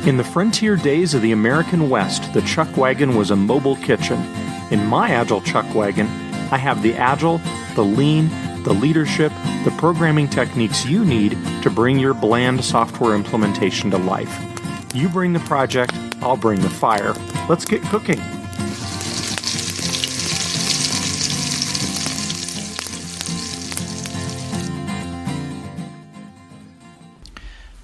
In the frontier days of the American West, the Chuck Wagon was a mobile kitchen. In my Agile Chuck Wagon, I have the Agile, the Lean, the leadership, the programming techniques you need to bring your bland software implementation to life. You bring the project, I'll bring the fire. Let's get cooking.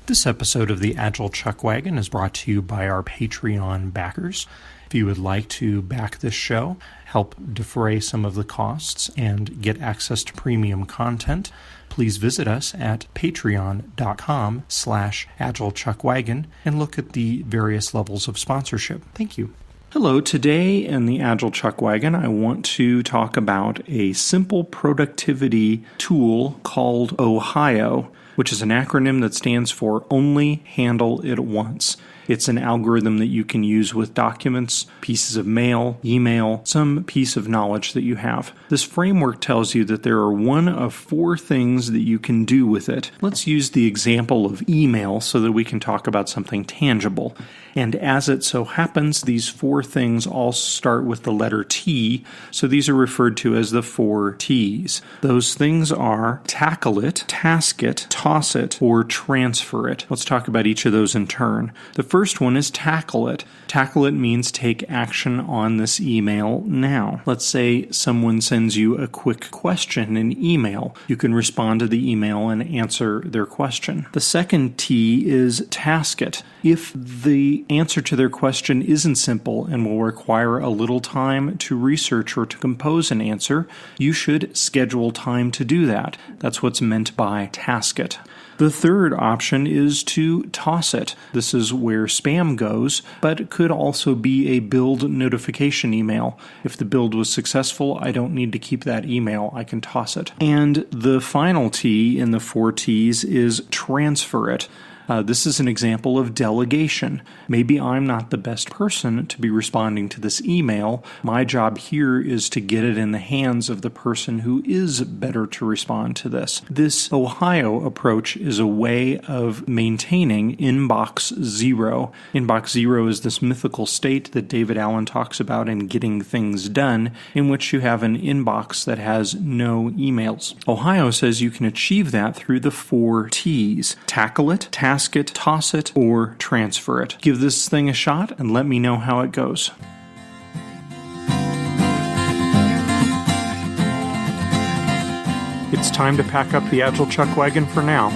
This episode of the Agile Chuck Wagon is brought to you by our Patreon backers. If you would like to back this show, help defray some of the costs, and get access to premium content, please visit us at patreon.com/AgileChuckWagon and look at the various levels of sponsorship. Thank you. Hello, today in the Agile Chuck Wagon, I want to talk about a simple productivity tool called Ohio, which is an acronym that stands for Only Handle It Once. It's an algorithm that you can use with documents, pieces of mail, email, some piece of knowledge that you have. This framework tells you that there are one of four things that you can do with it. Let's use the example of email so that we can talk about something tangible. And as it so happens, these four things all start with the letter T, so these are referred to as the four T's. Those things are tackle it, task it, toss it, or transfer it. Let's talk about each of those in turn. The first one is tackle it. Tackle it means take action on this email now. Let's say someone sends you a quick question in email. You can respond to the email and answer their question. The second T is task it. If the answer to their question isn't simple and will require a little time to research or to compose an answer, you should schedule time to do that. That's what's meant by task it. The third option is to toss it. This is where spam goes, but it could also be a build notification email. If the build was successful, I don't need to keep that email. I can toss it. And the final T in the four T's is transfer it. This is an example of delegation. Maybe I'm not the best person to be responding to this email. My job here is to get it in the hands of the person who is better to respond to this. This Ohio approach is a way of maintaining inbox zero. Inbox zero is this mythical state that David Allen talks about in Getting Things Done, in which you have an inbox that has no emails. Ohio says you can achieve that through the four T's. Tackle it, task it, toss it, or transfer it. Give this thing a shot and let me know how it goes. It's time to pack up the Agile Chuck Wagon for now.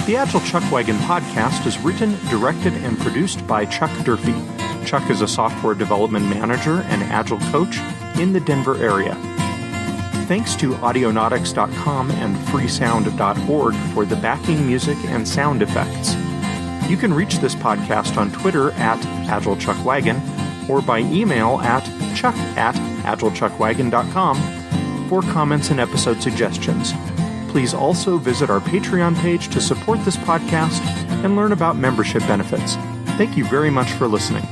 The Agile Chuck Wagon podcast is written, directed, and produced by Chuck Durfee. Chuck is a software development manager and Agile coach in the Denver area. Thanks to Audionautics.com and freesound.org for the backing music and sound effects. You can reach this podcast on Twitter at AgileChuckWagon or by email at chuck@agilechuckwagon.com for comments and episode suggestions. Please also visit our Patreon page to support this podcast and learn about membership benefits. Thank you very much for listening.